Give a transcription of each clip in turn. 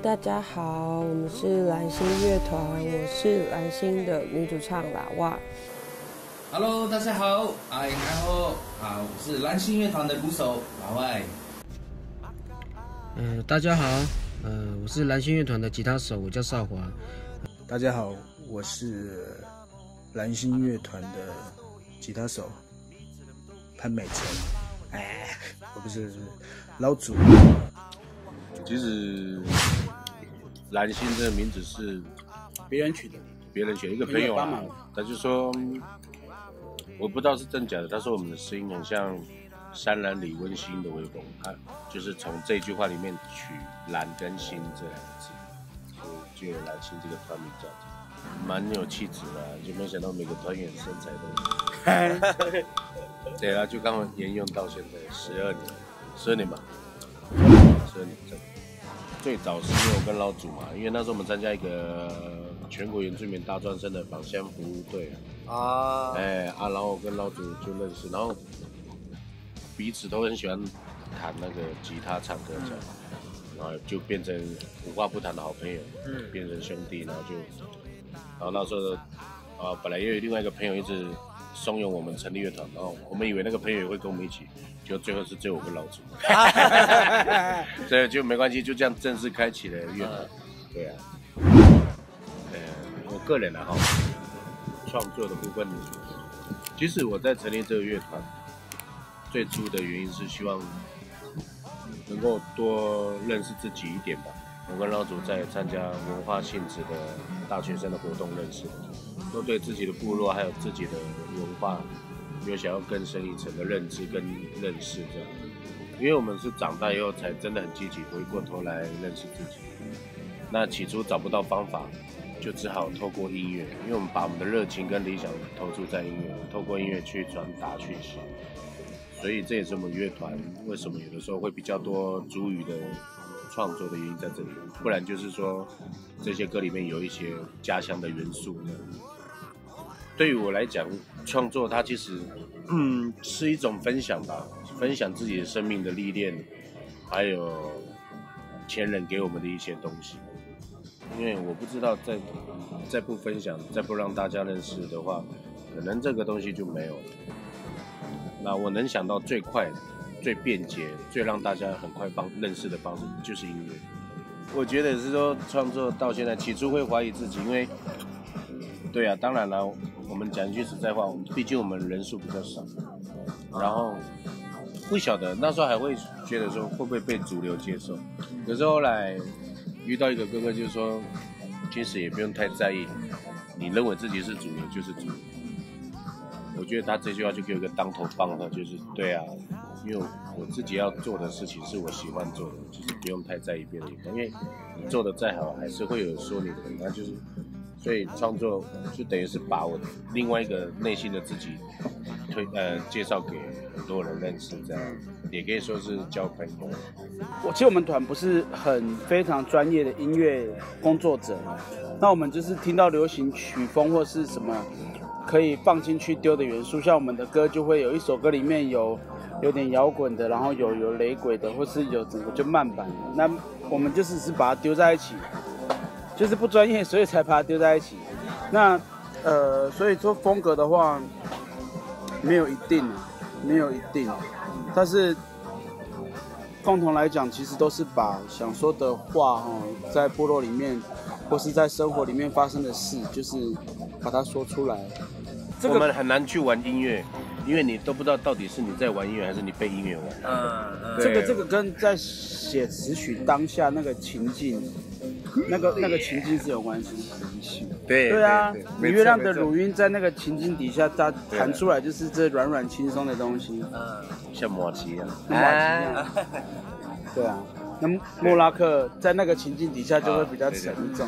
大家好，我们是蓝星乐团，我是蓝星的女主唱喇哇。Hello， 大家好，哎，你好，我是蓝星乐团的鼓手老外。大家好，我是蓝星乐团的吉他手，我叫少华。大家好，我是蓝星乐团的吉他手潘美辰。我不是老祖。其实蓝星这个名字是别人取的，一个朋友啊，他就说，我不知道是真假的，他说我们的声音很像山岚里温馨的微风，他就是从这句话里面取蓝跟星这两个字，所以就有蓝星这个团名这样子，蛮有气质的，就没想到每个团员身材都对啊，就刚好沿用到现在12年吧，12年真的。最早是因为我跟老祖嘛，因为那时候我们参加一个全国原住民大专生的返乡服务队然后我跟老祖就认识，然后彼此都很喜欢弹那个吉他、唱歌这样，然后就变成无话不谈的好朋友，变成兄弟，然后那时候本来也有另外一个朋友一直怂恿我们成立乐团，然后我们以为那个朋友也会跟我们一起。就最后是只有我跟老祖，所以就没关系，就这样正式开启了乐团。对啊，我个人创作的部分，其实我在成立这个乐团最初的原因是希望能够多认识自己一点吧。我跟老祖在参加文化性质的大学生的活动认识，都对自己的部落还有自己的文化。有想要更深一层的认知跟认识这样，因为我们是长大以后才真的很积极，回过头来认识自己。那起初找不到方法，就只好透过音乐，因为我们把我们的热情跟理想投注在音乐，透过音乐去传达讯息。所以这也是我们乐团为什么有的时候会比较多族语的创作的原因在这里，不然就是说这些歌里面有一些家乡的元素。对于我来讲，创作它其实，是一种分享吧，分享自己的生命的历练，还有前人给我们的一些东西。因为我不知道再不分享，再不让大家认识的话，可能这个东西就没有了。那我能想到最快、最便捷、最让大家很快认识的方式，就是音乐。我觉得是说创作到现在，起初会怀疑自己，因为，对啊，当然了。我们讲一句实在话，毕竟我们人数比较少，然后不晓得那时候还会觉得说会不会被主流接受。可是后来遇到一个哥哥，就是说，其实也不用太在意，你认为自己是主流就是主流。我觉得他这句话就给我一个当头棒喝，就是对啊，因为我自己要做的事情是我喜欢做的，就是不用太在意别人眼光，因为你做的再好，还是会有人说你的，那就是。所以创作就等于是把我另外一个内心的自己介绍给很多人认识，这样也可以说是交朋友。其实我们团不是非常专业的音乐工作者，那我们就是听到流行曲风或是什么可以放进去丢的元素，像我们的歌就会有一首歌里面有点摇滚的，然后有雷鬼的，或是有整个就慢板的，那我们就是把它丢在一起。就是不专业，所以才把它丢在一起。那所以说风格的话，没有一定，但是共同来讲，其实都是把想说的话在部落里面或是在生活里面发生的事，就是把它说出来。我们很难去玩音乐，因为你都不知道到底是你在玩音乐还是你被音乐玩。这个跟在写词曲当下那个情境。那个情境是有关系，对啊，你月亮的乳晕在那个情境底下，它弹出来就是这软轻松的东西，像马吉一样，对啊，那莫拉克在那个情境底下就会比较沉重，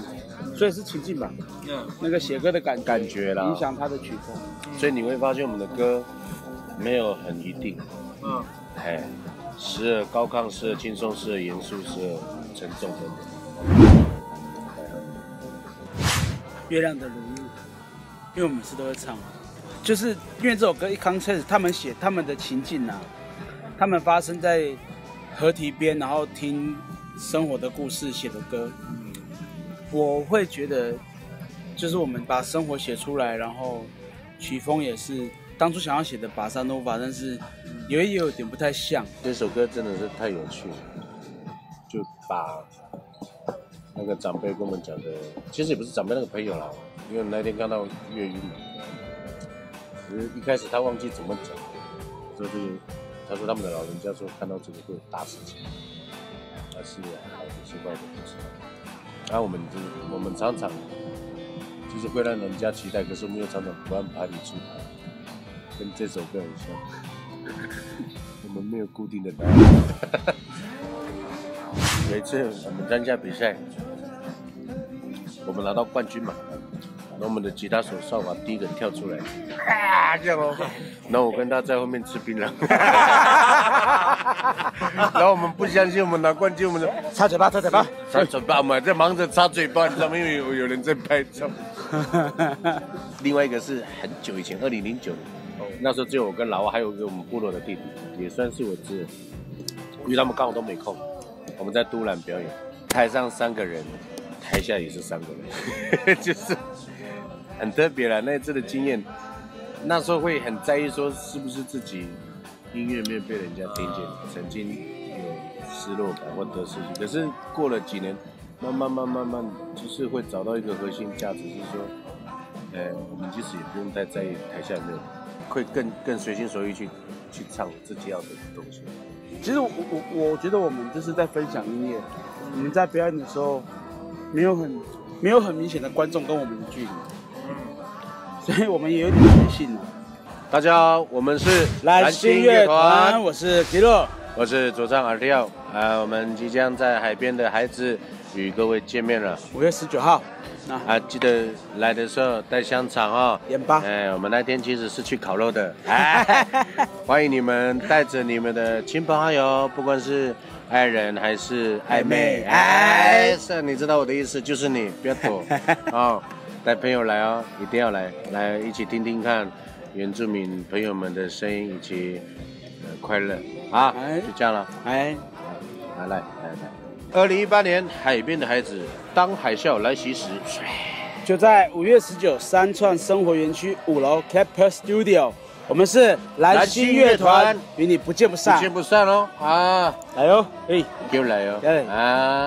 所以是情境吧，那个写歌的感觉啦，影响他的曲风，所以你会发现我们的歌没有很一定，时而高亢，时而轻松，时而严肃，时而沉重等等。月亮的如日，因为我每次都会唱，就是因为这首歌一刚开始，他们写他们的情境啊，他们发生在河堤边，然后听生活的故事写的歌。我会觉得，就是我们把生活写出来，然后曲风也是当初想要写的巴萨诺瓦，但是也有点不太像。这首歌真的是太有趣了，就把那个长辈跟我们讲的，其实也不是长辈那个朋友啦，因为那天看到粤语嘛，只是一开始他忘记怎么讲，说这个，他说他们的老人家说看到这个会有大事情，还是好的是坏的不知道。然后我们常常就是会让人家期待，可是我们又常常不按牌理出牌，跟这首歌很像。我们没有固定的答案。有一次我们参加比赛，我们拿到冠军嘛，然后我们的吉他手少华第一个跳出来，这样哦，然后我跟他在后面吃槟榔，然后我们不相信我们拿冠军，我们就擦嘴巴，擦嘴巴，擦嘴巴嘛，在忙着擦嘴巴，你知道吗？因为有人在拍照。另外一个是很久以前，2009年，那时候只有我跟老外，还有一个我们部落的弟弟，也算是我侄儿，因为他们刚好都没空。我们在都兰表演，台上3个人，台下也是3个人，就是很特别啦。那一次的经验，那时候会很在意说是不是自己音乐没有被人家听见，曾经有失落感或得失心。可是过了几年，慢慢，就是会找到一个核心价值，是说，我们其实也不用太在意台下有没有，会更随心所欲去唱自己要的东西。其实我觉得我们就是在分享音乐，我们在表演的时候没有很明显的观众跟我们的距离，所以我们也有点随性了。大家好，我们是蓝星乐团，我是皮洛，我是主唱尔跳。我们即将在海边的孩子与各位见面了。5月19号。记得来的时候带香肠哦。盐巴。我们那天其实是去烤肉的。欢迎你们带着你们的亲朋好友，不管是爱人还是暧昧，是，你知道我的意思，就是你，不要躲哦。带朋友来哦，一定要来一起听听看原住民朋友们的声音，一起快乐啊！就这样了。来。2018年海边的孩子，当海啸来袭时，就在5月19三创生活园区5楼 Capper Studio， 我们是蓝星乐团，与你不见不散，不见不散哦！来哟，给我来哟！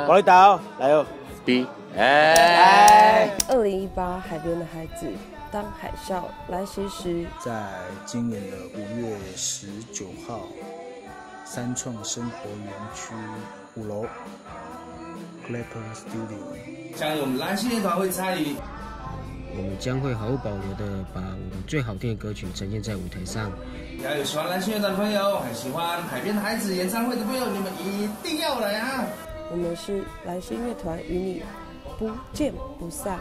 我来打哦，来哟！B， 2018海边的孩子，当海啸来袭时，在今年的5月19号，三创生活园区5楼 Clapper Studio， 相信我们蓝星乐团会参与。我们将会毫无保留的把我们最好听的歌曲呈现在舞台上。要有喜欢蓝星乐团的朋友，还喜欢海边的孩子演唱会的朋友，你们一定要来啊！我们是蓝星乐团，与你不见不散。